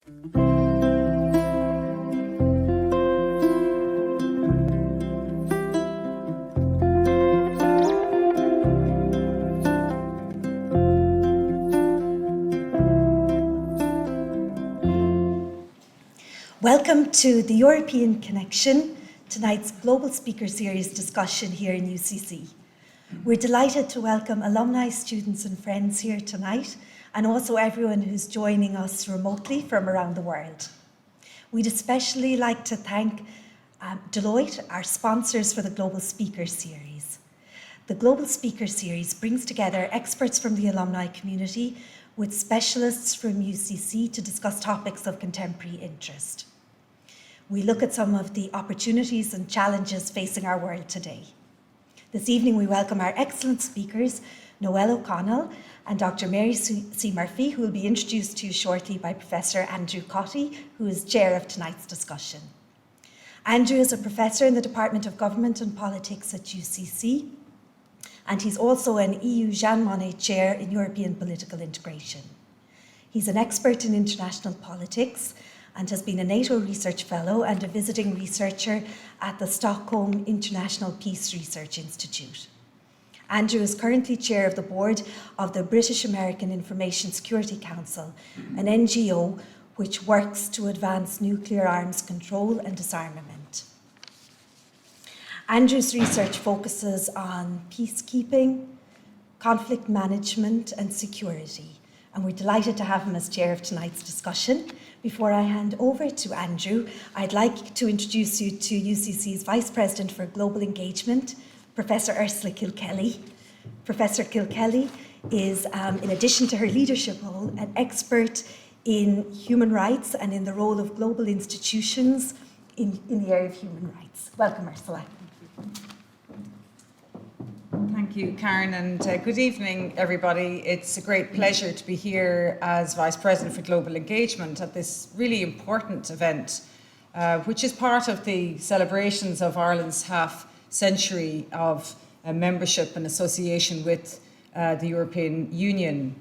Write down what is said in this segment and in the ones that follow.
Welcome to the European Connection, tonight's Global Speaker Series discussion here in UCC. We're delighted to welcome alumni, students and friends here tonight, and also everyone who's joining us remotely from around the world. We'd especially like to thank Deloitte, our sponsors for the Global Speaker Series. The Global Speaker Series brings together experts from the alumni community with specialists from UCC to discuss topics of contemporary interest. We look at some of the opportunities and challenges facing our world today. This evening we welcome our excellent speakers, Noelle O'Connell and Dr. Mary C. Murphy, who will be introduced to you shortly by Professor Andrew Cottey, who is chair of tonight's discussion. Andrew is a professor in the Department of Government and Politics at UCC, and he's also an EU Jean Monnet Chair in European Political Integration. He's an expert in international politics and has been a NATO Research Fellow and a visiting researcher at the Stockholm International Peace Research Institute. Andrew is currently chair of the board of the British American Information Security Council, an NGO which works to advance nuclear arms control and disarmament. Andrew's research focuses on peacekeeping, conflict management and security, and we're delighted to have him as chair of tonight's discussion. Before I hand over to Andrew, I'd like to introduce you to UCC's Vice President for Global Engagement, Professor Ursula Kilkelly. Professor Kilkelly is, in addition to her leadership role, an expert in human rights and in the role of global institutions in the area of human rights. Welcome, Ursula. Thank you, Karen, and good evening, everybody. It's a great pleasure to be here as Vice President for Global Engagement at this really important event, which is part of the celebrations of Ireland's half-century of membership and association with the European Union.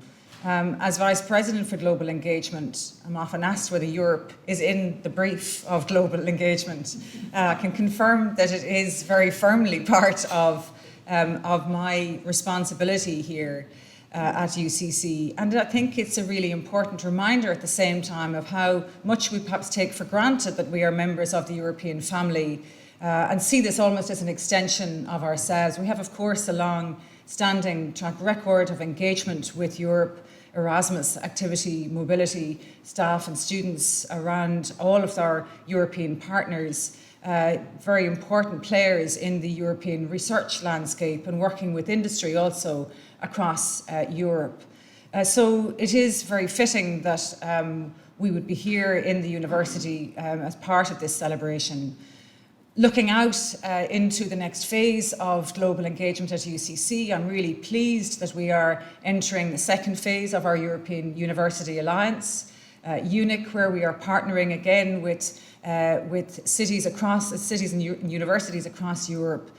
As Vice President for Global Engagement, I'm often asked whether Europe is in the brief of global engagement. I can confirm that it is very firmly part of my responsibility here at UCC. And I think it's a really important reminder at the same time of how much we perhaps take for granted that we are members of the European family and see this almost as an extension of ourselves. We have, of course, a long-standing track record of engagement with Europe, Erasmus activity, mobility, staff and students around all of our European partners. Very important players in the European research landscape and working with industry also across Europe. So it is very fitting that we would be here in the university as part of this celebration. Looking out into the next phase of global engagement at UCC, I'm really pleased that we are entering the second phase of our European University Alliance, UNIC, where we are partnering again with cities and universities across Europe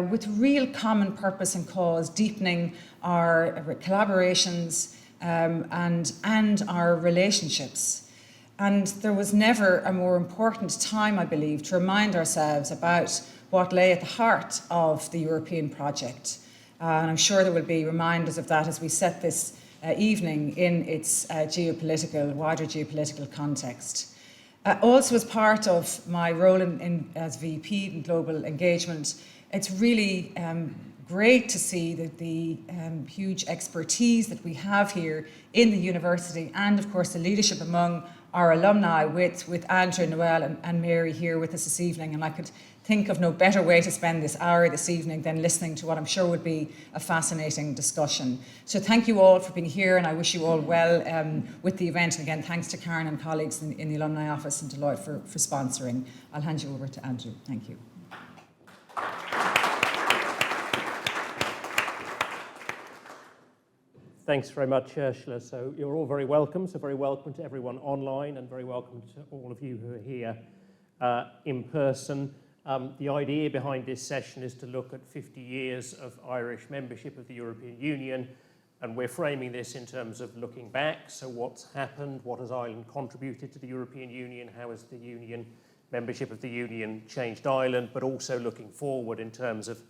with real common purpose and cause, deepening our collaborations and our relationships. And there was never a more important time, I believe, to remind ourselves about what lay at the heart of the European project. And I'm sure there will be reminders of that as we set this evening in its wider geopolitical context. Also, as part of my role as VP in global engagement, it's really great to see the huge expertise that we have here in the university and, of course, the leadership among our alumni with Andrew, Noelle and Mary here with us this evening. And I could think of no better way to spend this hour this evening than listening to what I'm sure would be a fascinating discussion. So thank you all for being here, and I wish you all well with the event. And again, thanks to Karen and colleagues in the Alumni Office and Deloitte for sponsoring. I'll hand you over to Andrew. Thank you. Thanks very much, Ursula. So you're all very welcome. So very welcome to everyone online and very welcome to all of you who are here in person. The idea behind this session is to look at 50 years of Irish membership of the European Union And we're framing this in terms of looking back, so what's happened, what has Ireland contributed to the European Union, how has the Union, membership of the Union changed Ireland, but also looking forward in terms of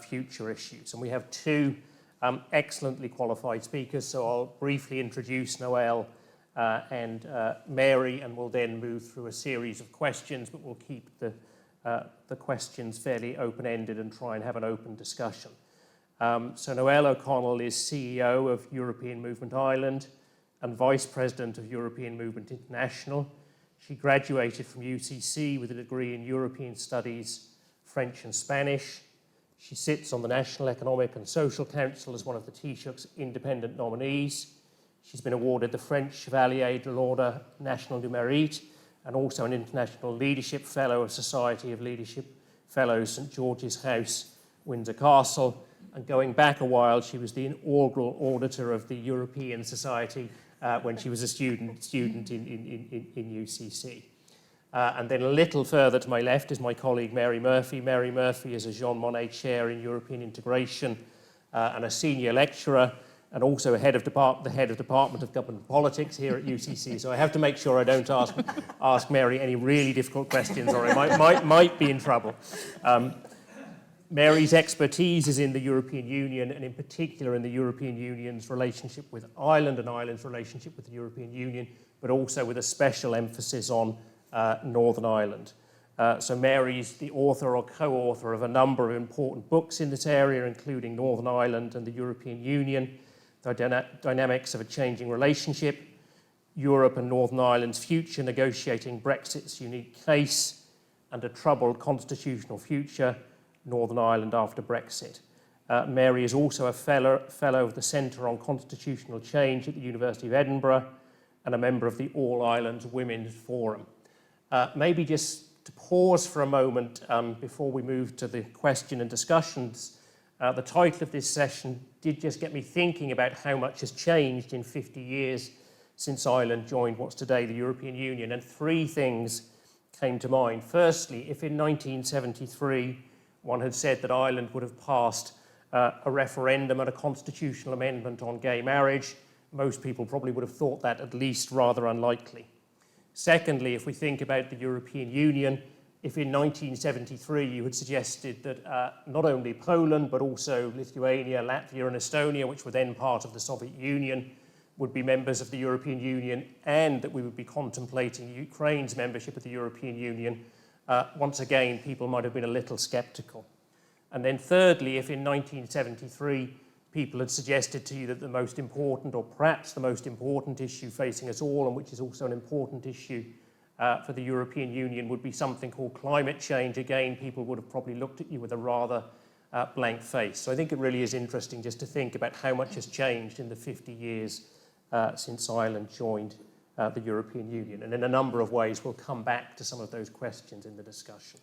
future issues. And we have two excellently qualified speakers, so I'll briefly introduce Noelle and Mary, and we'll then move through a series of questions, but we'll keep the questions fairly open-ended and try and have an open discussion. So Noelle O'Connell is CEO of European Movement Ireland and Vice President of European Movement International. She graduated from UCC with a degree in European Studies, French and Spanish. She sits on the National Economic and Social Council as one of the Taoiseach's independent nominees. She's been awarded the French Chevalier de l'Ordre National du Mérite and also an International Leadership Fellow of Society of Leadership Fellows, St George's House, Windsor Castle. And going back a while, she was the inaugural auditor of the European Society when she was a student in UCC. And then a little further to my left is my colleague Mary Murphy. Mary Murphy is a Jean Monnet Chair in European Integration and a senior lecturer, and also the head of Department of Government Politics here at UCC. So I have to make sure I don't ask Mary any really difficult questions, or I might be in trouble. Mary's expertise is in the European Union, and in particular in the European Union's relationship with Ireland and Ireland's relationship with the European Union, but also with a special emphasis on Northern Ireland. So Mary's the author or co-author of a number of important books in this area, including Northern Ireland and the European Union, The Dynamics of a Changing Relationship, Europe and Northern Ireland's Future, Negotiating Brexit's Unique Case, and A Troubled Constitutional Future, Northern Ireland after Brexit. Mary is also a fellow of the Centre on Constitutional Change at the University of Edinburgh and a member of the All Ireland Women's Forum. Maybe just to pause for a moment before we move to the question and discussions, the title of this session did just get me thinking about how much has changed in 50 years since Ireland joined what's today the European Union, and three things came to mind. Firstly, if in 1973 one had said that Ireland would have passed a referendum and a constitutional amendment on gay marriage, most people probably would have thought that at least rather unlikely. Secondly, if we think about the European Union, if in 1973 you had suggested that not only Poland but also Lithuania, Latvia and Estonia, which were then part of the Soviet Union, would be members of the European Union, and that we would be contemplating Ukraine's membership of the European Union, once again, people might have been a little sceptical. And then thirdly, if in 1973 people had suggested to you that the most important, or perhaps the most important issue facing us all, and which is also an important issue for the European Union, would be something called climate change, again, people would have probably looked at you with a rather blank face. So I think it really is interesting just to think about how much has changed in the 50 years since Ireland joined the European Union. And in a number of ways, we'll come back to some of those questions in the discussion.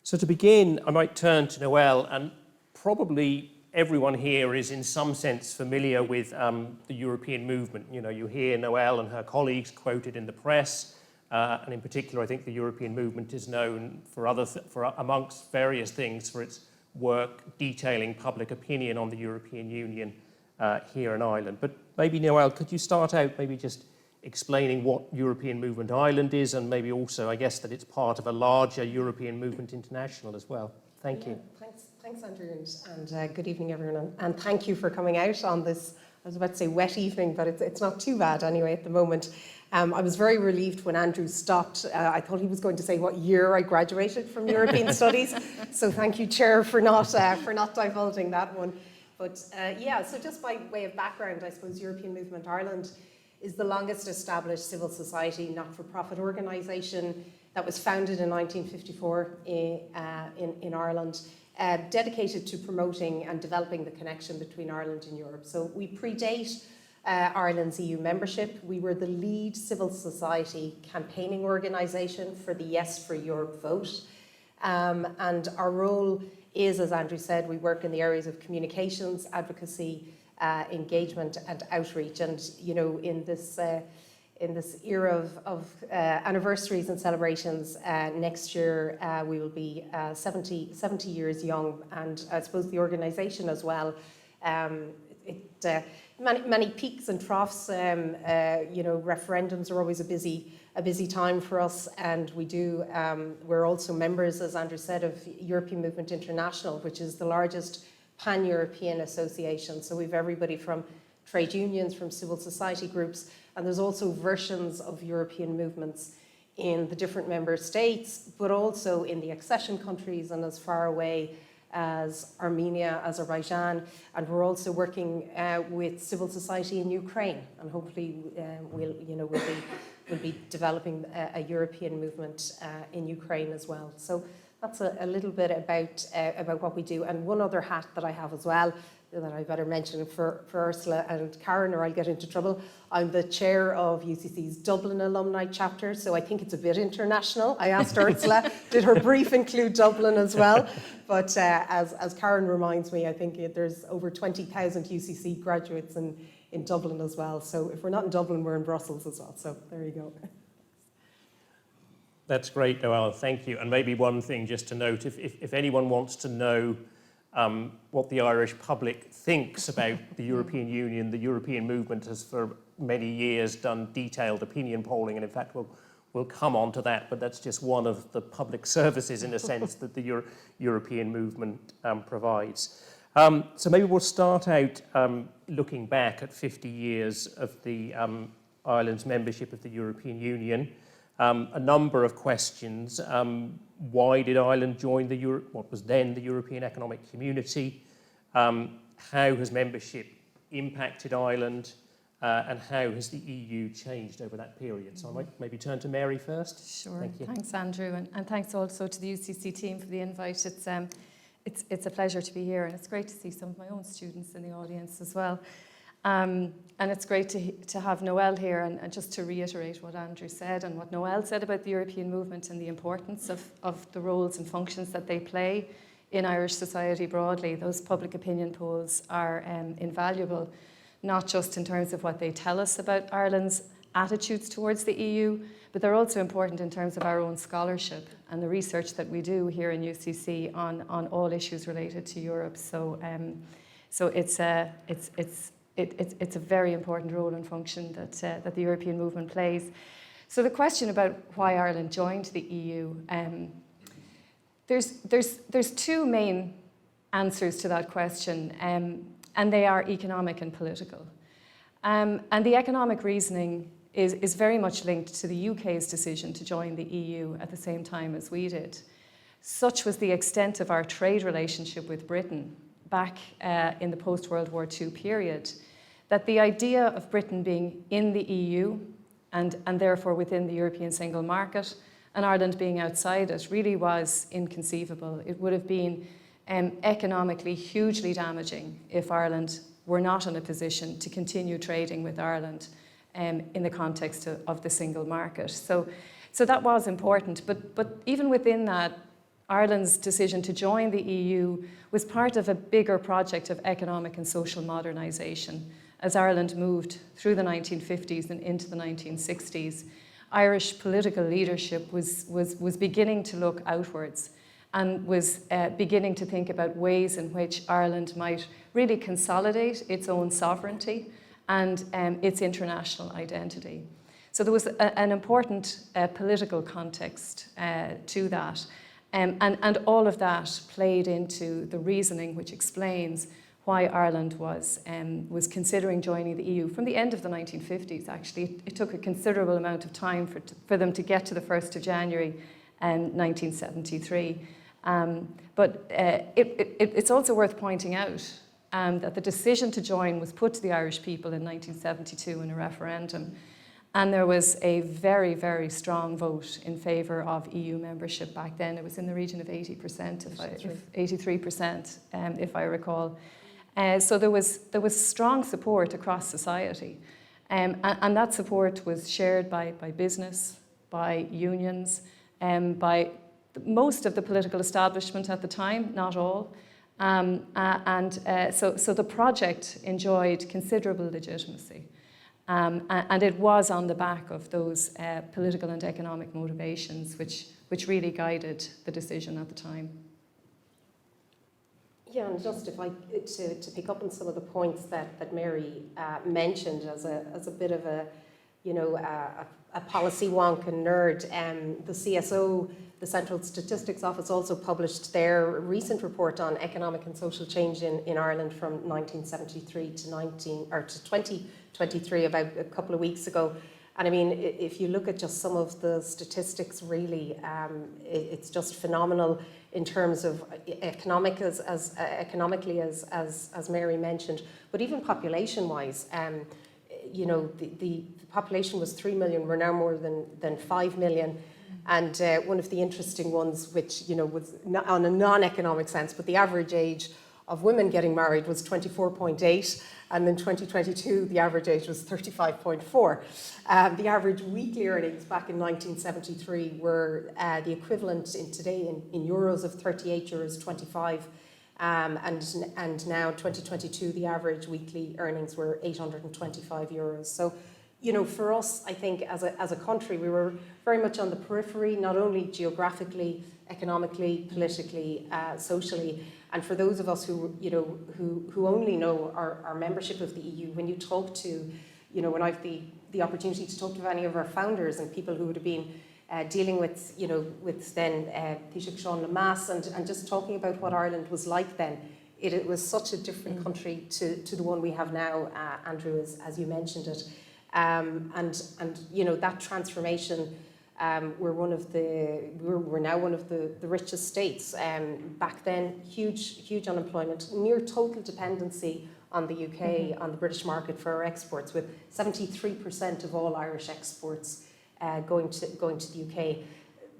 So to begin, I might turn to Noelle, and probably everyone here is in some sense familiar with the European movement. You know, you hear Noelle and her colleagues quoted in the press, and in particular, I think the European movement is known for amongst various things, for its work detailing public opinion on the European Union here in Ireland. But maybe, Noelle, could you start out maybe just explaining what European Movement Ireland is, and maybe also, I guess, that it's part of a larger European Movement International as well. Thank you. Thanks, Andrew, and good evening, everyone. And thank you for coming out on this, I was about to say wet evening, but it's not too bad anyway at the moment. I was very relieved when Andrew stopped. I thought he was going to say what year I graduated from European Studies. So thank you, Chair, for not divulging that one. But so just by way of background, I suppose European Movement Ireland is the longest established civil society not-for-profit organisation that was founded in 1954 in Ireland, dedicated to promoting and developing the connection between Ireland and Europe. So we predate Ireland's EU membership. We were the lead civil society campaigning organisation for the Yes for Europe vote. And our role is, as Andrew said, we work in the areas of communications, advocacy, engagement and outreach. And, you know, in this in this era of anniversaries and celebrations. Next year we will be 70 years young, and I suppose the organisation as well. Many peaks and troughs. Referendums are always a busy time for us, and we're also members, as Andrew said, of European Movement International, which is the largest pan-European association. So we've everybody from trade unions, from civil society groups, and there's also versions of European movements in the different member states, but also in the accession countries and as far away as Armenia, Azerbaijan, and we're also working with civil society in Ukraine, and hopefully we'll be developing a European movement in Ukraine as well. So that's a little bit about what we do. And one other hat that I have as well that I better mention for Ursula and Karen, or I'll get into trouble. I'm the chair of UCC's Dublin alumni chapter, so I think it's a bit international. I asked Ursula, did her brief include Dublin as well? But as Karen reminds me, I think there's over 20,000 UCC graduates in Dublin as well. So if we're not in Dublin, we're in Brussels as well. So there you go. That's great, Noelle, thank you. And maybe one thing just to note, if anyone wants to know what the Irish public thinks about the European Union, the European movement has for many years done detailed opinion polling, and in fact we'll come on to that, but that's just one of the public services, in a sense, that the European movement provides. So maybe we'll start out looking back at 50 years of the Ireland's membership of the European Union. A number of questions. Why did Ireland join what was then the European Economic Community? How has membership impacted Ireland? And how has the EU changed over that period? So I might maybe turn to Mary first. Sure. Thank you. Thanks, Andrew, and thanks also to the UCC team for the invite. It's a pleasure to be here, and it's great to see some of my own students in the audience as well. And it's great to have Noelle here, and just to reiterate what Andrew said and what Noelle said about the European movement and the importance of the roles and functions that they play in Irish society broadly. Those public opinion polls are invaluable, not just in terms of what they tell us about Ireland's attitudes towards the EU, but they're also important in terms of our own scholarship and the research that we do here in UCC on all issues related to Europe. So it's a very important role and function that the European movement plays. So the question about why Ireland joined the EU, there's two main answers to that question, and they are economic and political. And the economic reasoning is very much linked to the UK's decision to join the EU at the same time as we did. Such was the extent of our trade relationship with Britain back in the post-World War II period, that the idea of Britain being in the EU and therefore within the European single market and Ireland being outside it really was inconceivable. It would have been economically hugely damaging if Ireland were not in a position to continue trading with Ireland in the context of the single market. So that was important, but even within that, Ireland's decision to join the EU was part of a bigger project of economic and social modernisation. As Ireland moved through the 1950s and into the 1960s, Irish political leadership was beginning to look outwards and was beginning to think about ways in which Ireland might really consolidate its own sovereignty and its international identity. So there was an important political context to that. And all of that played into the reasoning which explains why Ireland was considering joining the EU from the end of the 1950s, actually. It took a considerable amount of time for them to get to the 1st of January 1973. But it's also worth pointing out that the decision to join was put to the Irish people in 1972 in a referendum. And there was a very, very strong vote in favour of EU membership back then. It was in the region of 80%, 83%, if I recall. So there was strong support across society. And that support was shared by business, by unions, by most of the political establishment at the time, not all. So the project enjoyed considerable legitimacy. And it was on the back of those political and economic motivations which really guided the decision at the time. Yeah, and just if I to pick up on some of the points that Mary mentioned as a bit of a, you know, a policy wonk and nerd, the CSO, the Central Statistics Office, also published their recent report on economic and social change in Ireland from 1973 to 2023, about a couple of weeks ago. And I mean, if you look at just some of the statistics, really, it's just phenomenal in terms of economically, as Mary mentioned, but even population-wise. You know, the population was 3 million. We're now more than 5 million. And one of the interesting ones, which, you know, was not on a non-economic sense, but the average age of women getting married was 24.8, and in 2022 the average age was 35.4. The average weekly earnings back in 1973 were the equivalent today in euros of 38.25 €, and now 2022 the average weekly earnings were 825 euros. So, you know, for us, I think as a country, we were very much on the periphery, not only geographically, economically, politically, socially. And for those of us who, you know, who only know our membership of the EU, when you talk to, you know, when I've the opportunity to talk to any of our founders and people who would have been dealing with, you know, with then Taoiseach Sean Lemass and just talking about what Ireland was like then, it was such a different country to the one we have now, Andrew, as you mentioned it. And you know, that transformation, we're now one of the richest states. Back then, huge unemployment, near total dependency on the UK, on the British market for our exports, with 73% of all Irish exports going to the UK.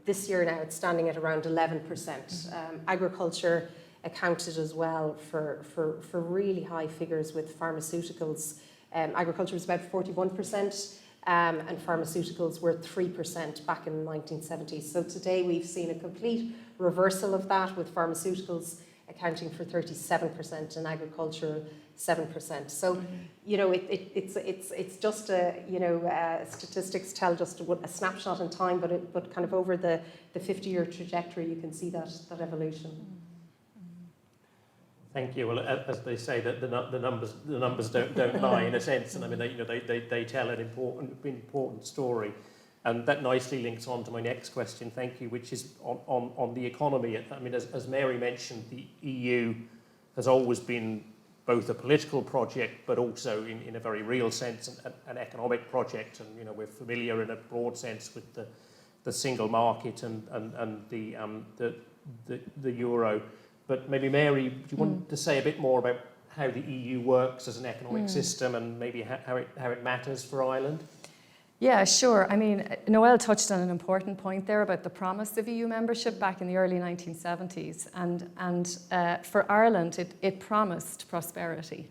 This year now, it's standing at around 11%. Agriculture accounted as well for really high figures, with pharmaceuticals. Agriculture was about 41%, and pharmaceuticals were 3% back in the 1970s. So today we've seen a complete reversal of that, with pharmaceuticals accounting for 37% and agriculture 7%. So, you know, it's just statistics tell just a snapshot in time, but kind of over the 50-year trajectory, you can see that evolution. Thank you. Well, as they say, that the numbers don't lie, in a sense, and I mean they tell an important story, and that nicely links on to my next question. Thank you, which is on the economy. I mean, as Mary mentioned, the EU has always been both a political project, but also in a very real sense an economic project, and you know, we're familiar in a broad sense with the single market and the euro. But maybe, Mary, do you want to say a bit more about how the EU works as an economic system, and maybe how it matters for Ireland? Yeah, sure. I mean, Noelle touched on an important point there about the promise of EU membership back in the early 1970s. And for Ireland, it promised prosperity.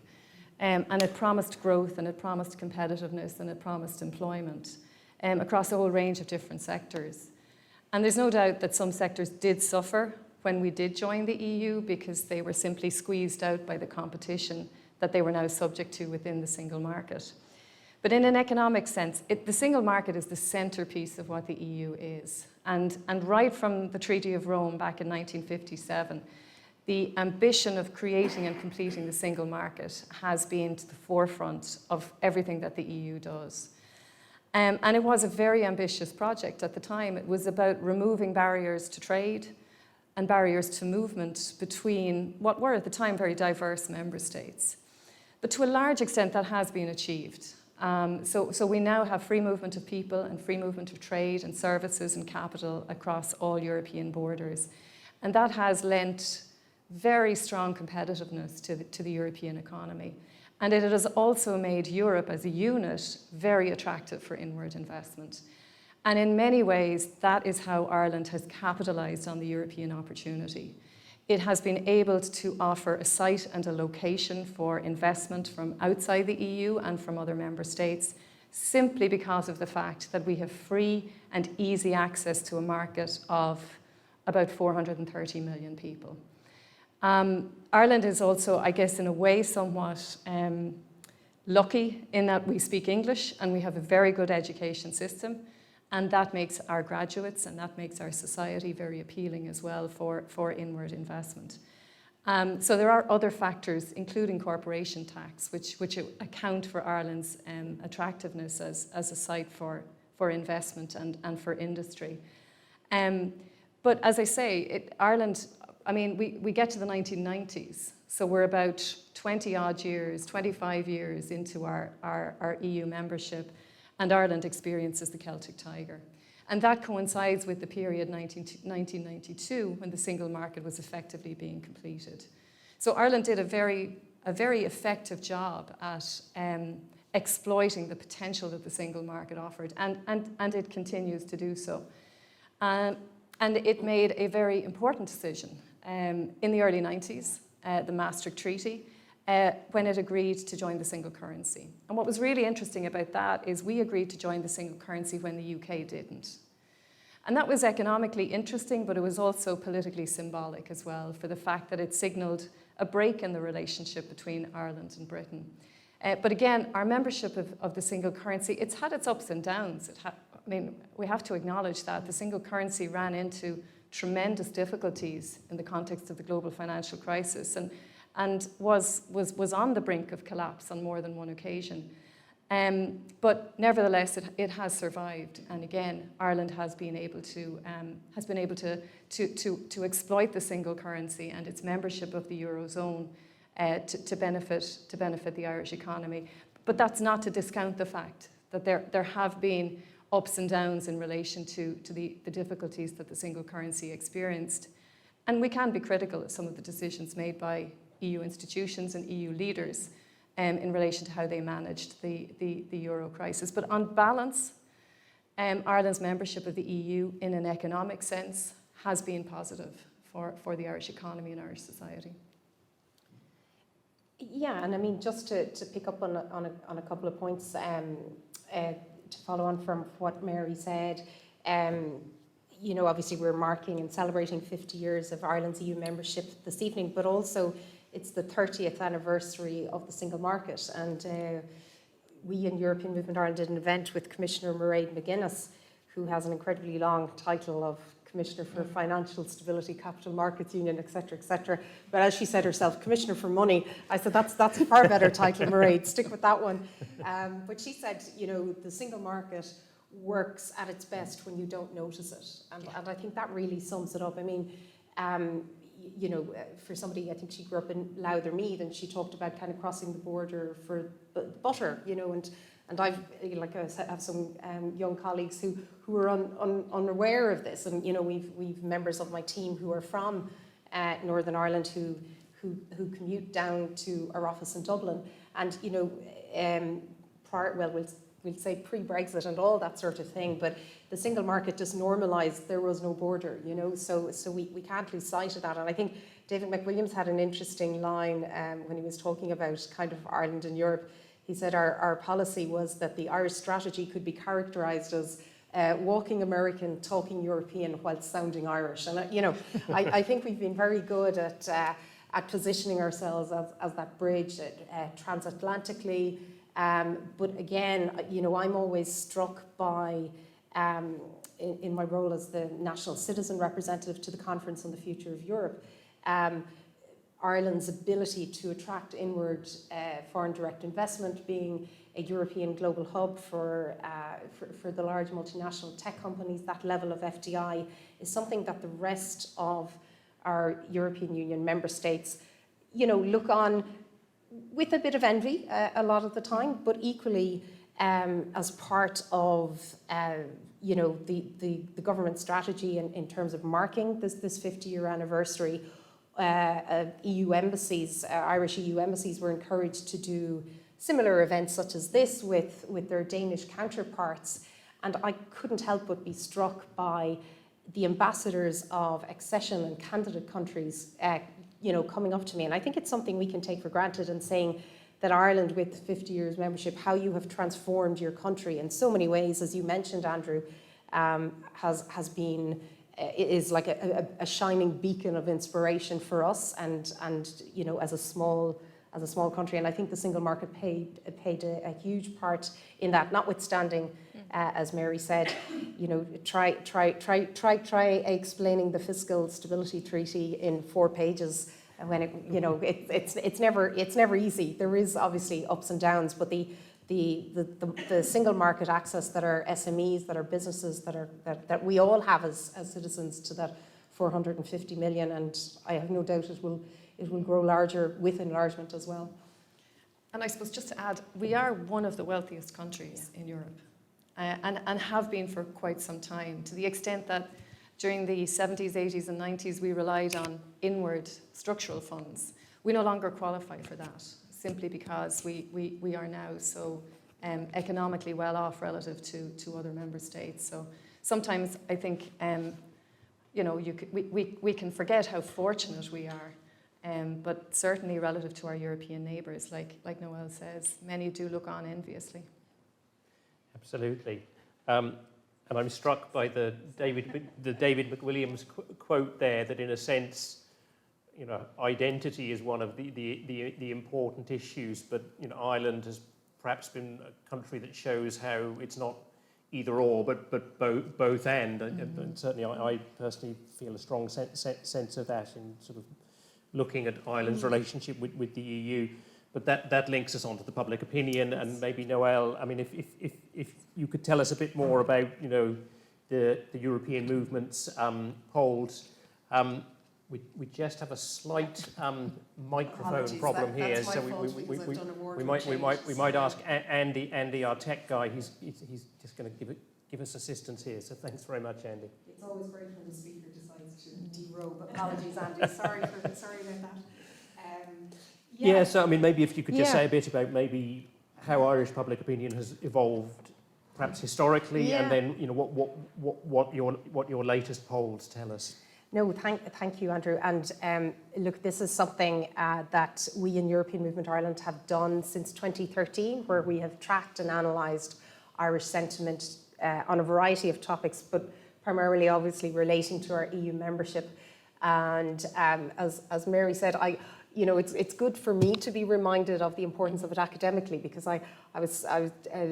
And it promised growth, and it promised competitiveness, and it promised employment across a whole range of different sectors. And there's no doubt that some sectors did suffer when we did join the EU, because they were simply squeezed out by the competition that they were now subject to within the single market. But in an economic sense, the single market is the centerpiece of what the EU is. And right from the Treaty of Rome back in 1957, the ambition of creating and completing the single market has been to the forefront of everything that the EU does. And it was a very ambitious project at the time. It was about removing barriers to trade and barriers to movement between what were at the time very diverse member states. But to a large extent that has been achieved. So we now have free movement of people and free movement of trade and services and capital across all European borders. And that has lent very strong competitiveness to the European economy. And it has also made Europe as a unit very attractive for inward investment. And in many ways, that is how Ireland has capitalised on the European opportunity. It has been able to offer a site and a location for investment from outside the EU and from other member states, simply because of the fact that we have free and easy access to a market of about 430 million people. Ireland is also, I guess, in a way somewhat lucky in that we speak English and we have a very good education system, and that makes our graduates and that makes our society very appealing as well for inward investment. So there are other factors, including corporation tax, which account for Ireland's attractiveness as a site for investment and for industry. But as I say, Ireland, I mean, we get to the 1990s, so we're about 20 odd years, 25 years into our EU membership, and Ireland experiences the Celtic Tiger. And that coincides with the period 1992, when the single market was effectively being completed. So Ireland did a very effective job at exploiting the potential that the single market offered, and it continues to do so. And it made a very important decision in the early 90s, the Maastricht Treaty, when it agreed to join the single currency. And what was really interesting about that is we agreed to join the single currency when the UK didn't. And that was economically interesting, but it was also politically symbolic as well, for the fact that it signalled a break in the relationship between Ireland and Britain. But again, our membership of the single currency, it's had its ups and downs. I mean, we have to acknowledge that the single currency ran into tremendous difficulties in the context of the global financial crisis, and was on the brink of collapse on more than one occasion. But nevertheless, it has survived, and again, Ireland has been able to exploit the single currency and its membership of the Eurozone to benefit the Irish economy. But that's not to discount the fact that there have been ups and downs in relation to the difficulties that the single currency experienced, and we can be critical of some of the decisions made by EU institutions and EU leaders in relation to how they managed the euro crisis. But on balance, Ireland's membership of the EU in an economic sense has been positive for the Irish economy and Irish society. Yeah, and I mean, just to pick up on a couple of points, to follow on from what Mary said, you know, obviously we're marking and celebrating 50 years of Ireland's EU membership this evening, but also it's the 30th anniversary of the single market, and we in European Movement Ireland did an event with Commissioner Mairead McGuinness, who has an incredibly long title of Commissioner for Financial Stability, Capital Markets Union, etc., etc. But as she said herself, Commissioner for Money. I said, that's a far better title, Mairead, stick with that one. But she said, you know, the single market works at its best when you don't notice it. And I think that really sums it up. I mean, you know, for somebody, I think she grew up in Lowthermead, and she talked about kind of crossing the border for butter, you know, and I've, like I have some young colleagues who are unaware of this, and you know, we've members of my team who are from Northern Ireland who commute down to our office in Dublin, and you know, we'll say pre-Brexit and all that sort of thing, but the single market just normalised, there was no border, you know, so we can't lose sight of that. And I think David McWilliams had an interesting line when he was talking about kind of Ireland and Europe. He said our policy was that the Irish strategy could be characterised as walking American, talking European, while sounding Irish. And you know, I think we've been very good at positioning ourselves as that bridge transatlantically. But again, you know, I'm always struck by, in my role as the national citizen representative to the Conference on the Future of Europe, Ireland's ability to attract inward foreign direct investment, being a European global hub for the large multinational tech companies. That level of FDI is something that the rest of our European Union member states, you know, look on with a bit of envy a lot of the time, but equally as part of you know, the government strategy in terms of marking this 50-year anniversary. EU embassies, Irish EU embassies, were encouraged to do similar events such as this with their Danish counterparts, and I couldn't help but be struck by the ambassadors of accession and candidate countries you know, coming up to me. And I think it's something we can take for granted, and saying that Ireland, with 50 years membership, how you have transformed your country in so many ways, as you mentioned, Andrew, has been, is like a shining beacon of inspiration for us, and you know, as a small as a small country. And I think the single market played a huge part in that, notwithstanding, as Mary said, try explaining the Fiscal Stability Treaty in 4 pages when it's never easy. There is obviously ups and downs, but the single market access that our SMEs, that our businesses, that we all have as citizens to that 450 million, and I have no doubt it will grow larger with enlargement as well. And I suppose just to add, we are one of the wealthiest countries in Europe, and have been for quite some time, to the extent that during the 70s, 80s and 90s we relied on inward structural funds. We no longer qualify for that, simply because we are now so economically well off relative to other member states. So sometimes I think we can forget how fortunate we are, but certainly relative to our European neighbours, like Noelle says, many do look on enviously. Absolutely. And I'm struck by the David McWilliams quote there, that in a sense, identity is one of the important issues, but Ireland has perhaps been a country that shows how it's not either or, but both and. And certainly I personally feel a strong sense of that in sort of looking at Ireland's relationship with the EU. But that links us on to the public opinion, and maybe Noelle, I mean, if you could tell us a bit more about, the European movements polls. We just have a slight microphone problem here, that's so my fault, we might ask Andy, our tech guy. He's just going to give us assistance here. So thanks very much, Andy. It's always great when the speaker decides to derobe. Apologies, Andy. Sorry about that. Yeah, so I mean, maybe if you could just say a bit about maybe how Irish public opinion has evolved, perhaps historically, and then what your latest polls tell us. No, thank you, Andrew. And look, this is something that we in European Movement Ireland have done since 2013, where we have tracked and analysed Irish sentiment on a variety of topics, but primarily, obviously, relating to our EU membership. And as Mary said, it's good for me to be reminded of the importance of it academically, because I was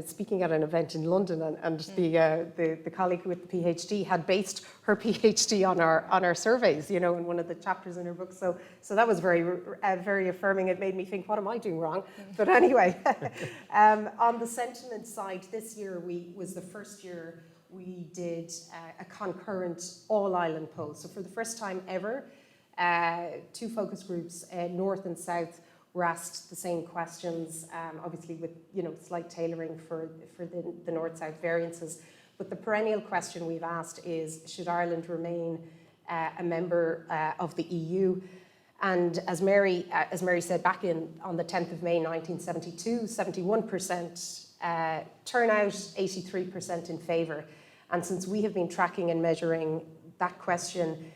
speaking at an event in London, and the colleague with the PhD had based her PhD on our surveys, in one of the chapters in her book. So that was very affirming. It made me think, what am I doing wrong? But anyway, on the sentiment side, this year was the first year we did a concurrent all-island poll. So for the first time ever, 2 focus groups, North and South, were asked the same questions, obviously with slight tailoring for the North-South variances. But the perennial question we've asked is, should Ireland remain a member of the EU? And as Mary said, back on the 10th of May 1972, 71% turnout, 83% in favour. And since we have been tracking and measuring that question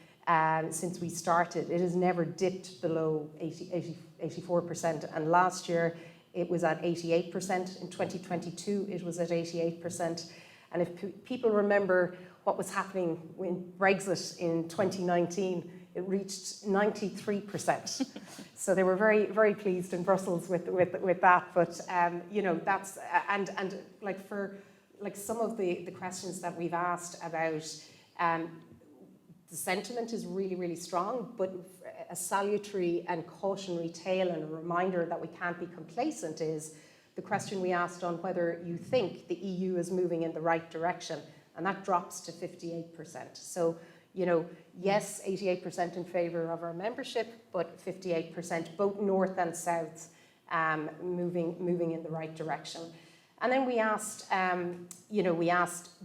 since we started, it has never dipped below 84%. And last year it was at 88%. In 2022 it was at 88%. And if people remember what was happening when Brexit in 2019, it reached 93%. So they were very, very pleased in Brussels with that. But that's and for some of the questions that we've asked about. The sentiment is really, really strong, but a salutary and cautionary tale and a reminder that we can't be complacent is the question we asked on whether you think the EU is moving in the right direction, and that drops to 58%. So, yes, 88% in favour of our membership, but 58% both North and South moving in the right direction. And then we asked,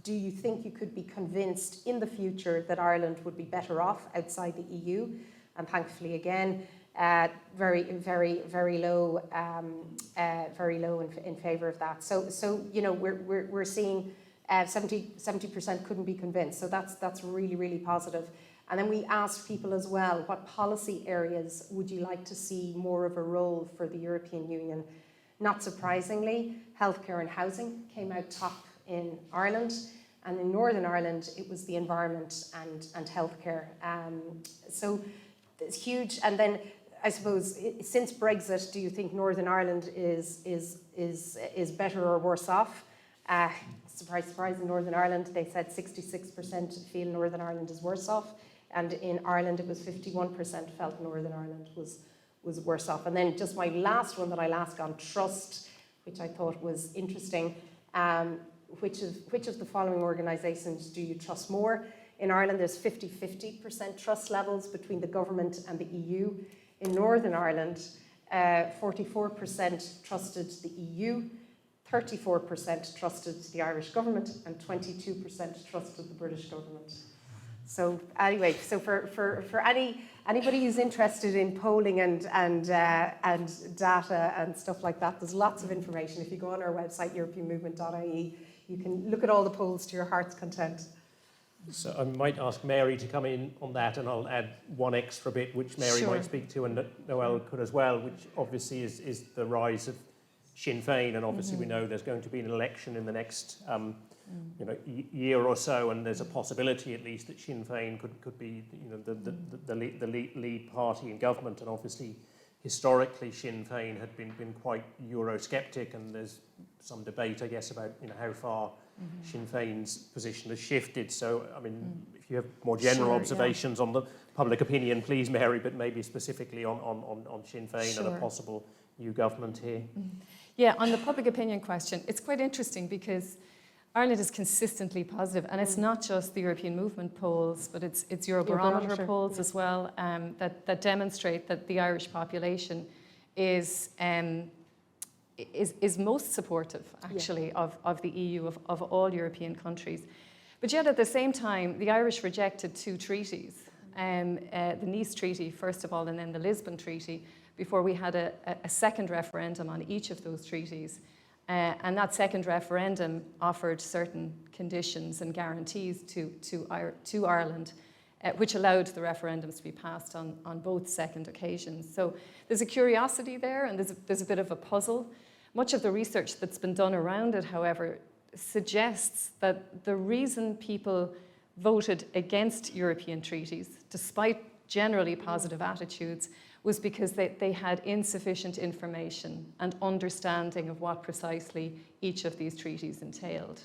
do you think you could be convinced in the future that Ireland would be better off outside the EU? And thankfully, again, very, very, very low in favour of that. So we're seeing 70% couldn't be convinced. So that's really, really positive. And then we asked people as well, what policy areas would you like to see more of a role for the European Union? Not surprisingly, healthcare and housing came out top in Ireland, and in Northern Ireland it was the environment and healthcare. So it's huge. And then I suppose, since Brexit, do you think Northern Ireland is better or worse off? Surprise, surprise, in Northern Ireland, they said 66% feel Northern Ireland is worse off, and in Ireland it was 51% felt Northern Ireland was worse off. And then just my last one that I'll ask on trust, which I thought was interesting, which of the following organisations do you trust more? In Ireland, there's 50% trust levels between the government and the EU. In Northern Ireland, 44% trusted the EU, 34% trusted the Irish government, and 22% trusted the British government. So anyway, so for anybody who's interested in polling and data and stuff like that, there's lots of information. If you go on our website, europeanmovement.ie, you can look at all the polls to your heart's content. So I might ask Mary to come in on that, and I'll add one extra bit which Mary might speak to, and Noelle could as well, which obviously is the rise of Sinn Féin, and obviously we know there's going to be an election in the next year or so, and there's a possibility at least that Sinn Féin could be the lead party in government, and obviously historically Sinn Féin had been quite Eurosceptic, and there's some debate, I guess, about how far Sinn Féin's position has shifted. So, I mean, if you have more general observations on the public opinion, please, Mary, but maybe specifically on Sinn Féin and a possible new government here. Yeah, on the public opinion question, it's quite interesting because Ireland is consistently positive, and it's not just the European movement polls, but it's Eurobarometer polls as well that demonstrate that the Irish population is most supportive, actually, of the EU, of all European countries. But yet, at the same time, the Irish rejected two treaties, the Nice Treaty, first of all, and then the Lisbon Treaty, before we had a second referendum on each of those treaties. And that second referendum offered certain conditions and guarantees to Ireland, which allowed the referendums to be passed on both second occasions. So there's a curiosity there, and there's a bit of a puzzle. Much of the research that's been done around it, however, suggests that the reason people voted against European treaties, despite generally positive attitudes, was because they had insufficient information and understanding of what precisely each of these treaties entailed.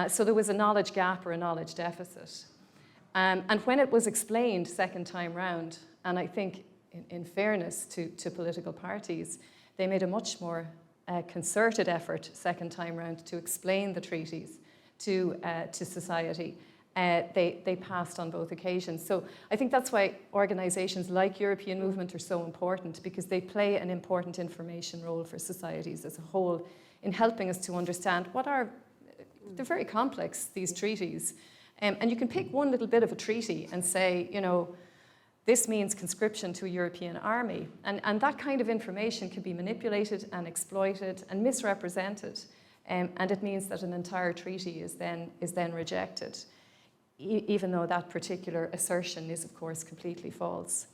So there was a knowledge gap or a knowledge deficit. And when it was explained second time round, and I think in fairness to political parties, they made a much more concerted effort second time round to explain the treaties to society. They passed on both occasions. So I think that's why organisations like European Movement are so important, because they play an important information role for societies as a whole in helping us to understand they're very complex, these treaties. And you can pick one little bit of a treaty and say, this means conscription to a European army. And that kind of information can be manipulated and exploited and misrepresented. And it means that an entire treaty is then rejected, even though that particular assertion is, of course, completely false.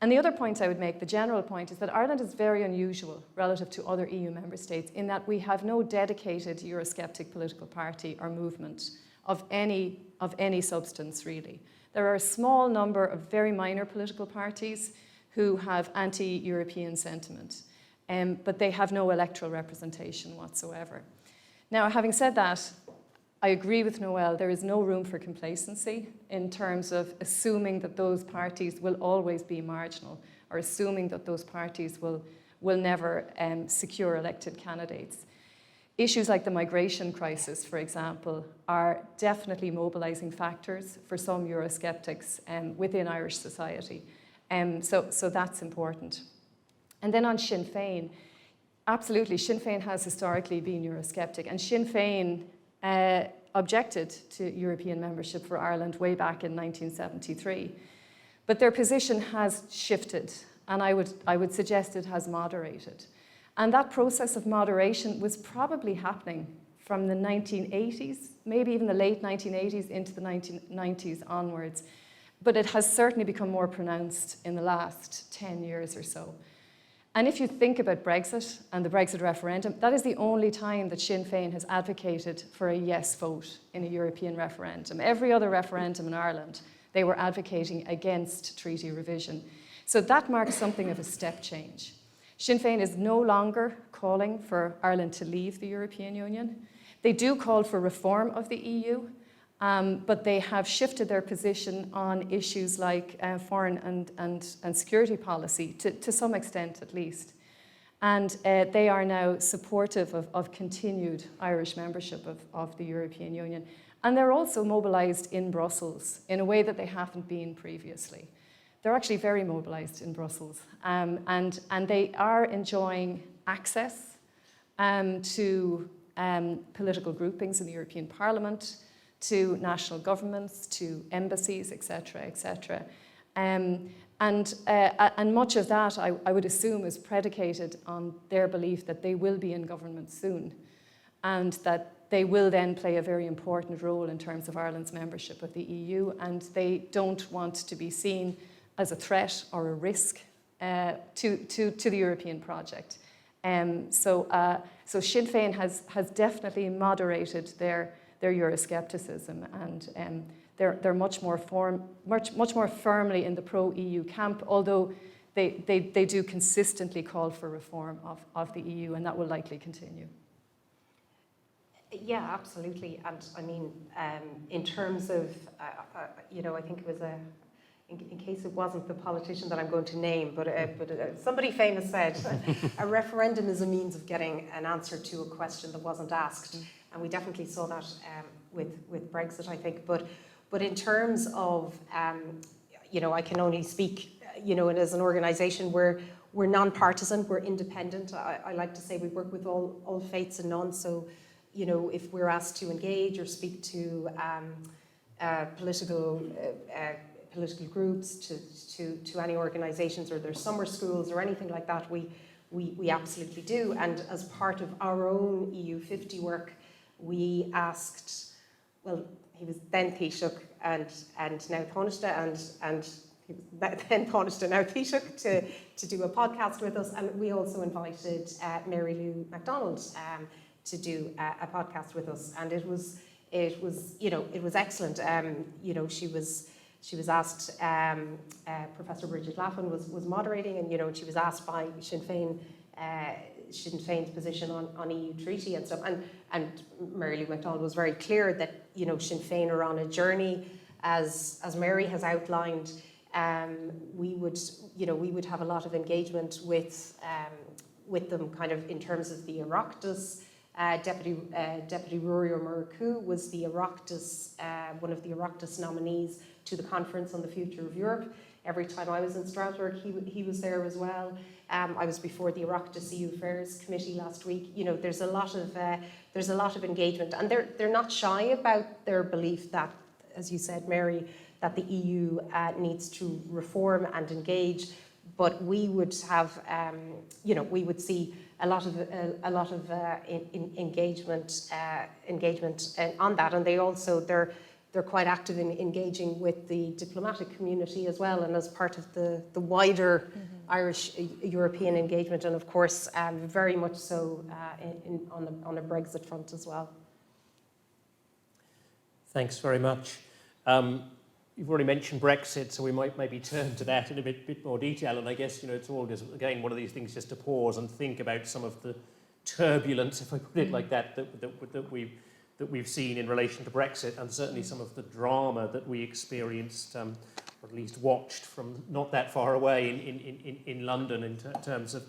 And the other point I would make, the general point, is that Ireland is very unusual relative to other EU member states in that we have no dedicated Eurosceptic political party or movement of any substance, really. There are a small number of very minor political parties who have anti-European sentiment, but they have no electoral representation whatsoever. Now, having said that, I agree with Noelle, there is no room for complacency in terms of assuming that those parties will always be marginal, or assuming that those parties will never secure elected candidates. Issues like the migration crisis, for example, are definitely mobilising factors for some Eurosceptics within Irish society. So that's important. And then on Sinn Féin, absolutely, Sinn Féin has historically been Eurosceptic, and Sinn Féin objected to European membership for Ireland way back in 1973. But their position has shifted, and I would suggest it has moderated. And that process of moderation was probably happening from the 1980s, maybe even the late 1980s into the 1990s onwards. But it has certainly become more pronounced in the last 10 years or so. And if you think about Brexit and the Brexit referendum, that is the only time that Sinn Féin has advocated for a yes vote in a European referendum. Every other referendum in Ireland, they were advocating against treaty revision. So that marks something of a step change. Sinn Féin is no longer calling for Ireland to leave the European Union. They do call for reform of the EU, but they have shifted their position on issues like foreign and security policy, to some extent at least. And they are now supportive of continued Irish membership of the European Union. And they're also mobilised in Brussels in a way that they haven't been previously. They're actually very mobilised in Brussels. And they are enjoying access to political groupings in the European Parliament, to national governments, to embassies, etc., etc. And much of that, I would assume, is predicated on their belief that they will be in government soon, and that they will then play a very important role in terms of Ireland's membership of the EU, and they don't want to be seen as a threat or a risk to the European project. So Sinn Féin has definitely moderated their Euroscepticism, and they're much more firmly in the pro-EU camp, although they do consistently call for reform of the EU, and that will likely continue. Yeah, absolutely. And I mean, in terms of, I think it was in case it wasn't the politician that I'm going to name, but somebody famous said, a referendum is a means of getting an answer to a question that wasn't asked. And we definitely saw that with Brexit, I think. But in terms of, I can only speak, and as an organisation, we're non-partisan, we're independent. I like to say we work with all faiths and none. So, if we're asked to engage or speak to political groups, to any organisations, or there's summer schools or anything like that, we absolutely do. And as part of our own EU 50 work, we asked, well, he was then Taoiseach and now Taoiseach, and he was then Taoiseach, now Taoiseach, to do a podcast with us. And we also invited Mary Lou MacDonald to do a podcast with us. And it was excellent. She was asked, Professor Bridget Laffan was moderating, and she was asked by Sinn Féin's position on EU treaty and stuff. And Mary Lou MacDonald was very clear that Sinn Féin are on a journey, as Mary has outlined. We would have a lot of engagement with them, kind of in terms of the Oireachtas. Deputy Rory O'Murrough was the Oireachtas, one of the Oireachtas nominees to the Conference on the Future of Europe. Every time I was in Strasbourg, he was there as well. I was before the Oireachtas EU Affairs Committee last week. There's a lot of engagement, and they're not shy about their belief that, as you said, Mary, that the EU needs to reform and engage. But we would have, we would see a lot of engagement on that, and they're quite active in engaging with the diplomatic community as well, and as part of the wider Irish European engagement, and of course very much so on a Brexit front as well. Thanks very much. You've already mentioned Brexit, so we might maybe turn to that in a bit more detail. And I guess, it's all just, again, one of these things just to pause and think about some of the turbulence, if I put it like that we've seen in relation to Brexit, and certainly some of the drama that we experienced, or at least watched from not that far away in London in terms of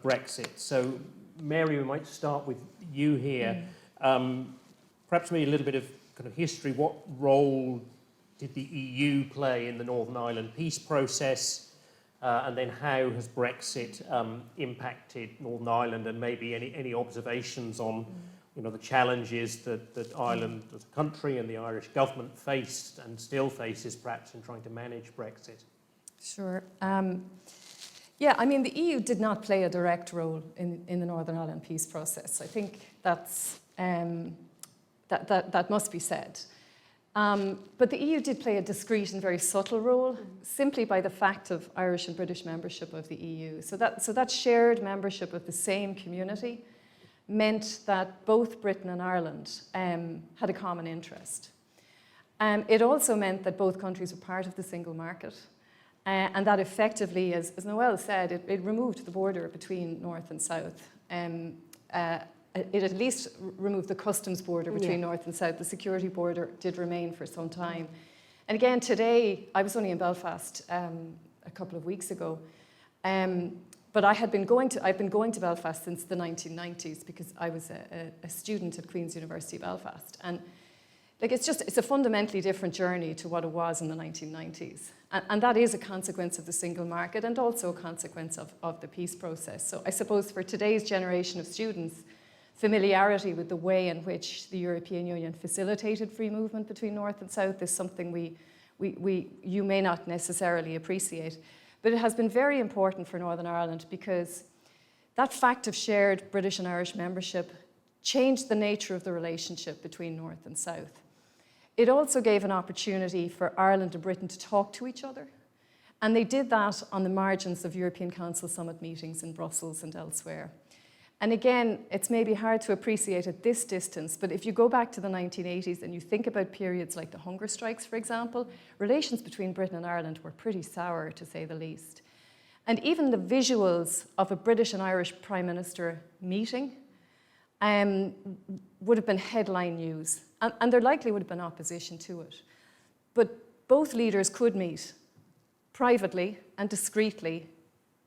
Brexit. So, Mary, we might start with you here. Perhaps maybe a little bit of kind of history. What role did the EU play in the Northern Ireland peace process? And then how has Brexit impacted Northern Ireland, and maybe any observations on the challenges that Ireland as a country and the Irish government faced and still faces perhaps in trying to manage Brexit? Sure. The EU did not play a direct role in the Northern Ireland peace process. I think that's that must be said. But the EU did play a discreet and very subtle role, simply by the fact of Irish and British membership of the EU. So that shared membership of the same community meant that both Britain and Ireland had a common interest. It also meant that both countries were part of the single market, And that effectively, as Noelle said, it removed the border between North and South. It at least removed the customs border between North and South. The security border did remain for some time. And again, today, I was only in Belfast a couple of weeks ago, but I've been going to Belfast since the 1990s because I was a student at Queen's University Belfast. And like it's a fundamentally different journey to what it was in the 1990s. And that is a consequence of the single market and also a consequence of the peace process. So I suppose for today's generation of students, familiarity with the way in which the European Union facilitated free movement between North and South is something you may not necessarily appreciate. But it has been very important for Northern Ireland because that fact of shared British and Irish membership changed the nature of the relationship between North and South. It also gave an opportunity for Ireland and Britain to talk to each other. And they did that on the margins of European Council summit meetings in Brussels and elsewhere. And again, it's maybe hard to appreciate at this distance, but if you go back to the 1980s and you think about periods like the hunger strikes, for example, relations between Britain and Ireland were pretty sour, to say the least. And even the visuals of a British and Irish Prime Minister meeting would have been headline news, and there likely would have been opposition to it. But both leaders could meet privately and discreetly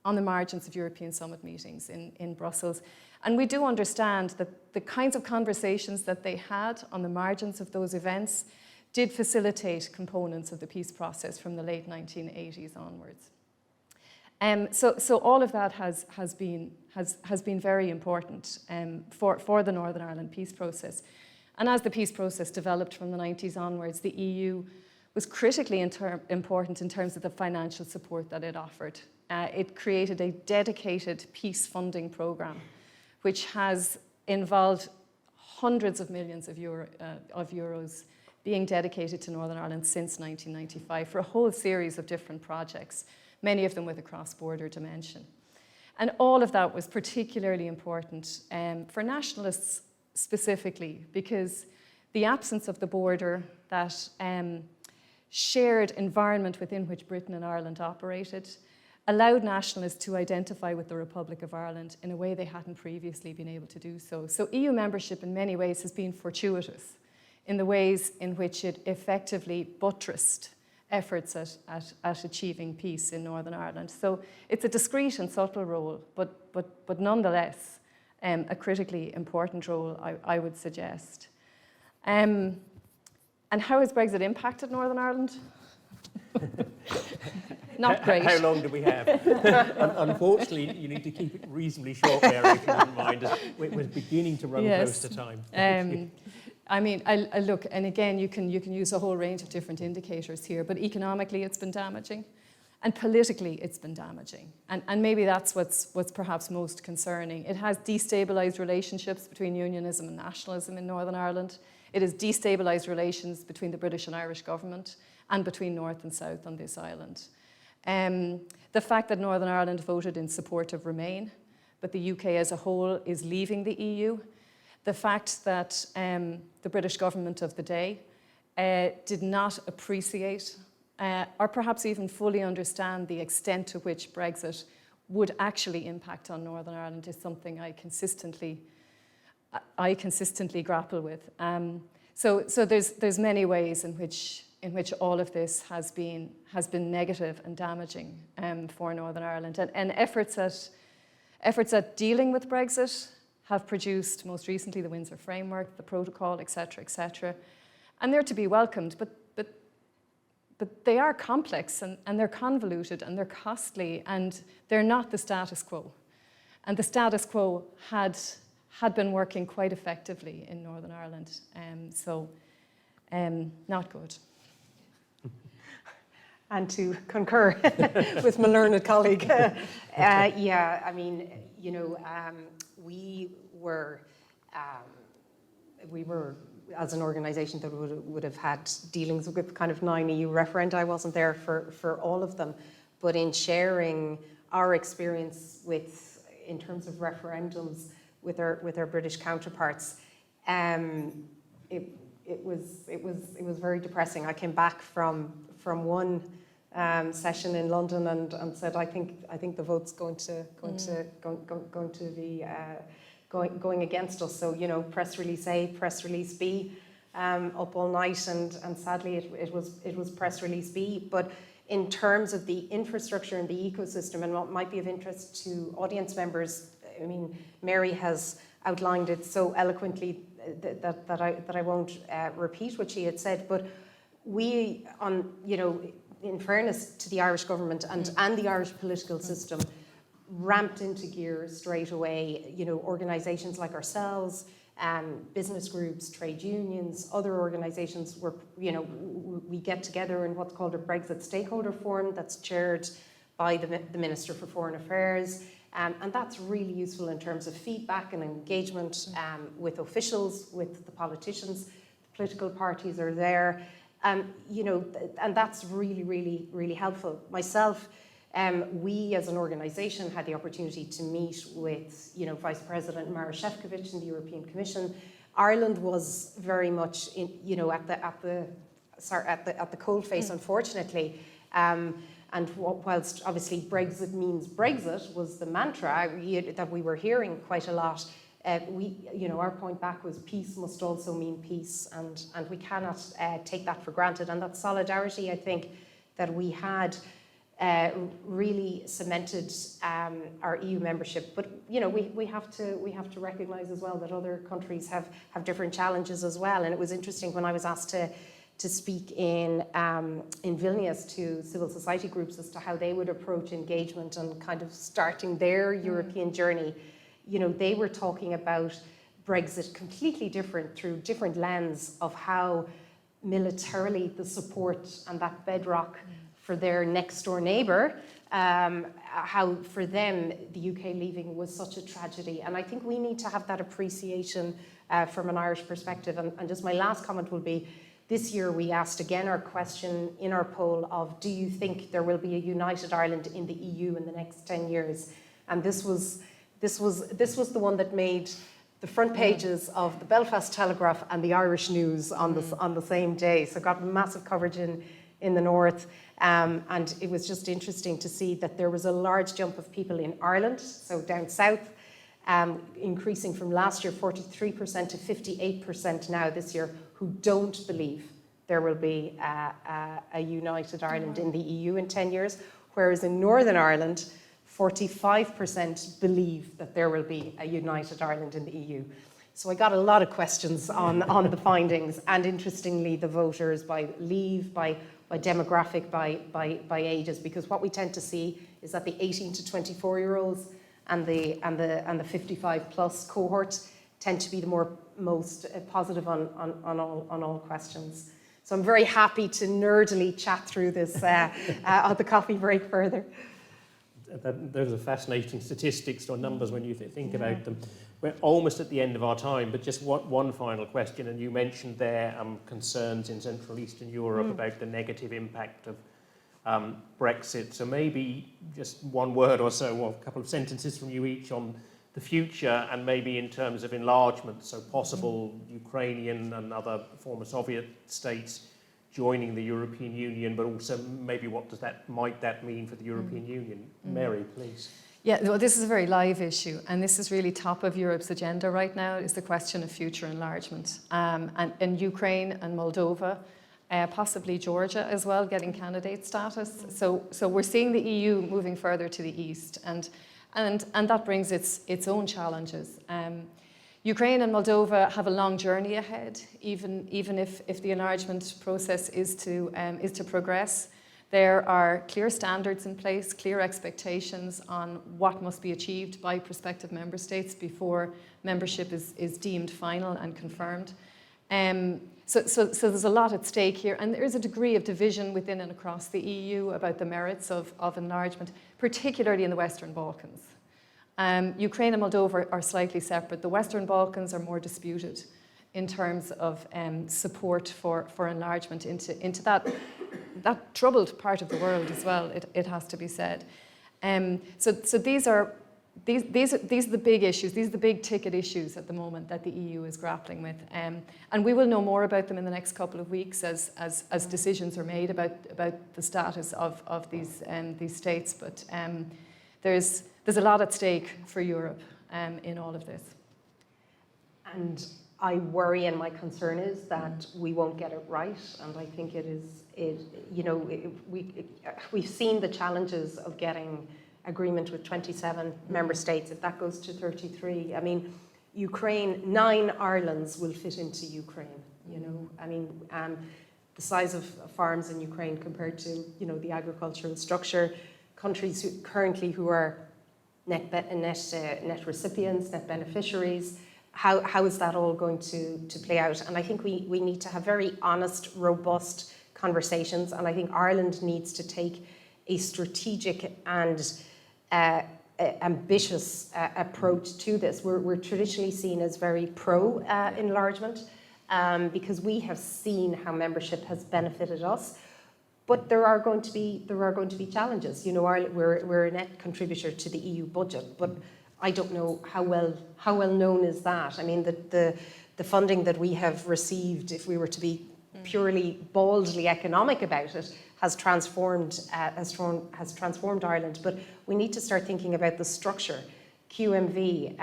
on the margins of European summit meetings in Brussels. And we do understand that the kinds of conversations that they had on the margins of those events did facilitate components of the peace process from the late 1980s onwards. So all of that has been very important for the Northern Ireland peace process. And as the peace process developed from the 90s onwards, the EU was critically important in terms of the financial support that it offered. It created a dedicated peace funding programme, which has involved hundreds of millions of euros being dedicated to Northern Ireland since 1995 for a whole series of different projects, many of them with a cross-border dimension. And all of that was particularly important for nationalists specifically, because the absence of the border, that shared environment within which Britain and Ireland operated, allowed nationalists to identify with the Republic of Ireland in a way they hadn't previously been able to do so. So EU membership in many ways has been fortuitous in the ways in which it effectively buttressed efforts at achieving peace in Northern Ireland. So it's a discreet and subtle role, but nonetheless a critically important role, I would suggest. And how has Brexit impacted Northern Ireland? Not great. How long do we have? Unfortunately, you need to keep it reasonably short, Mary, if you wouldn't mind. We're beginning to run close to time. I mean, I look, and again, you can use a whole range of different indicators here, but economically it's been damaging, and politically it's been damaging. And maybe that's what's perhaps most concerning. It has destabilised relationships between unionism and nationalism in Northern Ireland. It has destabilised relations between the British and Irish government and between North and South on this island. The fact that Northern Ireland voted in support of Remain, but the UK as a whole is leaving the EU. The fact that the British government of the day did not appreciate or perhaps even fully understand the extent to which Brexit would actually impact on Northern Ireland is something I consistently grapple with. So there's many ways in which all of this has been negative and damaging for Northern Ireland, and efforts at dealing with Brexit have produced most recently the Windsor Framework, the Protocol, etc., and they're to be welcomed, but they are complex and they're convoluted and they're costly and they're not the status quo, and the status quo had been working quite effectively in Northern Ireland, so not good. And to concur with my learned colleague, yeah, I mean, you know, we were as an organisation that would have had dealings with kind of 9 EU referenda. I wasn't there for all of them, but in sharing our experience in terms of referendums with our British counterparts, it was very depressing. I came back from one session in London and said, I think the vote's going to be going against us. So, you know, press release A, press release B, up all night, and sadly it was press release B. But in terms of the infrastructure and the ecosystem, and what might be of interest to audience members, I mean, Mary has outlined it so eloquently that I won't repeat what she had said, but we, you know, in fairness to the Irish government and the Irish political system, ramped into gear straight away. You know, organisations like ourselves, business groups, trade unions, other organisations were, you know, we get together in what's called a Brexit stakeholder forum that's chaired by the Minister for Foreign Affairs. And that's really useful in terms of feedback and engagement with officials, with the politicians. The political parties are there. You know, and that's really, really, really helpful. Myself, we as an organisation had the opportunity to meet with, you know, Vice President Mara Šefčovič in the European Commission. Ireland was very much, you know, at the coalface, unfortunately. And whilst obviously Brexit means Brexit was the mantra that we were hearing quite a lot, you know, our point back was peace must also mean peace, and we cannot take that for granted. And that solidarity, I think, that we had really cemented our EU membership. But you know, we have to recognise as well that other countries have different challenges as well. And it was interesting when I was asked to speak in Vilnius to civil society groups as to how they would approach engagement and kind of starting their European journey. You know, they were talking about Brexit completely different through different lens of how militarily the support and that bedrock for their next door neighbour, how for them the UK leaving was such a tragedy. And I think we need to have that appreciation from an Irish perspective. And just my last comment will be, this year we asked again our question in our poll of, do you think there will be a united Ireland in the EU in the next 10 years? And this was the one that made the front pages of the Belfast Telegraph and the Irish News on the same day. So got massive coverage in the north. And it was just interesting to see that there was a large jump of people in Ireland, so down south, increasing from last year 43% to 58% now this year, who don't believe there will be a united Ireland in the EU in 10 years, whereas in Northern Ireland, 45% believe that there will be a united Ireland in the EU. So I got a lot of questions on the findings, and interestingly, the voters by leave, by demographic, by ages, because what we tend to see is that the 18 to 24-year-olds and the 55 plus cohort tend to be the most positive on all questions. So I'm very happy to nerdily chat through this at the coffee break further. Those are fascinating statistics or numbers when you think about them. We're almost at the end of our time, but just one final question. And you mentioned there concerns in Central Eastern Europe about the negative impact of Brexit. So maybe just one word or so, or a couple of sentences from you each on the future, and maybe in terms of enlargement, so possible Ukrainian and other former Soviet states joining the European Union, but also maybe what might that mean for the European Union? Mary, please. Yeah, well, this is a very live issue, and this is really top of Europe's agenda right now, is the question of future enlargement. And Ukraine and Moldova, possibly Georgia as well, getting candidate status. So we're seeing the EU moving further to the east, and that brings its own challenges. Ukraine and Moldova have a long journey ahead, even if the enlargement process is to progress. There are clear standards in place, clear expectations on what must be achieved by prospective member states before membership is deemed final and confirmed. So there's a lot at stake here, and there is a degree of division within and across the EU about the merits of enlargement, particularly in the Western Balkans. Ukraine and Moldova are slightly separate. The Western Balkans are more disputed in terms of support for enlargement into that troubled part of the world as well, it has to be said. So these are these are the big issues, these are the big ticket issues at the moment that the EU is grappling with. And we will know more about them in the next couple of weeks as decisions are made about the status of these states. But there's a lot at stake for Europe in all of this. And I worry, and my concern is that we won't get it right. And I think we've seen the challenges of getting agreement with 27 member states. If that goes to 33, I mean, Ukraine, 9 Irelands will fit into Ukraine. I mean, the size of farms in Ukraine compared to the agricultural structure, countries who are net recipients, net beneficiaries. How is that all going to play out? And I think we need to have very honest, robust conversations. And I think Ireland needs to take a strategic and ambitious approach to this. We're traditionally seen as very pro enlargement because we have seen how membership has benefited us. But there are going to be challenges. Ireland, we're a net contributor to the EU budget, but I don't know how well known is that. I mean, the funding that we have received, if we were to be purely baldly economic about it, has transformed Ireland. But we need to start thinking about the structure, QMV,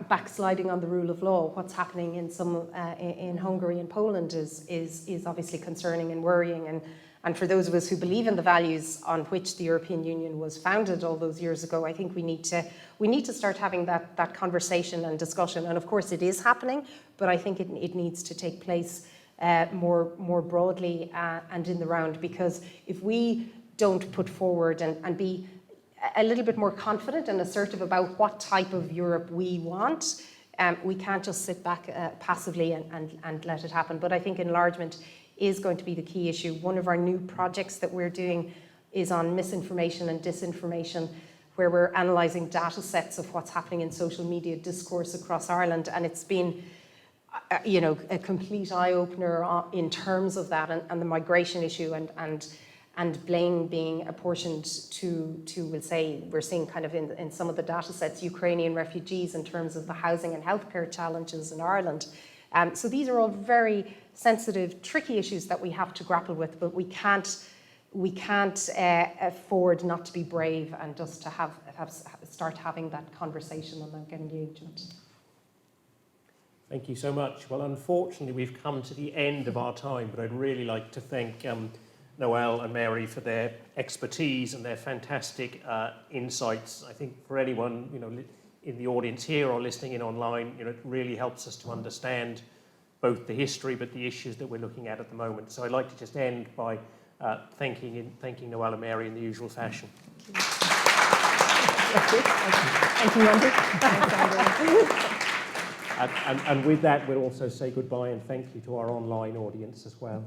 backsliding on the rule of law. What's happening in Hungary and Poland is obviously concerning and worrying. And for those of us who believe in the values on which the European Union was founded all those years ago, I think we need to start having that conversation and discussion. And of course it is happening, but I think it needs to take place more broadly and in the round, because if we don't put forward and be a little bit more confident and assertive about what type of Europe we want, we can't just sit back passively and let it happen. But I think enlargement is going to be the key issue. One of our new projects that we're doing is on misinformation and disinformation, where we're analysing data sets of what's happening in social media discourse across Ireland. And it's been a complete eye-opener in terms of that and the migration issue and blame being apportioned to we'll say, we're seeing kind of in some of the data sets, Ukrainian refugees in terms of the housing and healthcare challenges in Ireland. So these are all very sensitive, tricky issues that we have to grapple with, but we can't afford not to be brave and just to start having that conversation and that engagement. Thank you so much. Well, unfortunately, we've come to the end of our time, but I'd really like to thank Noelle and Mary for their expertise and their fantastic insights. I think for anyone in the audience here or listening in online, it really helps us to understand both the history but the issues that we're looking at the moment. So I'd like to just end by thanking Noelle and Mary in the usual fashion. Thank you, Andrew. And with that, we'll also say goodbye and thank you to our online audience as well.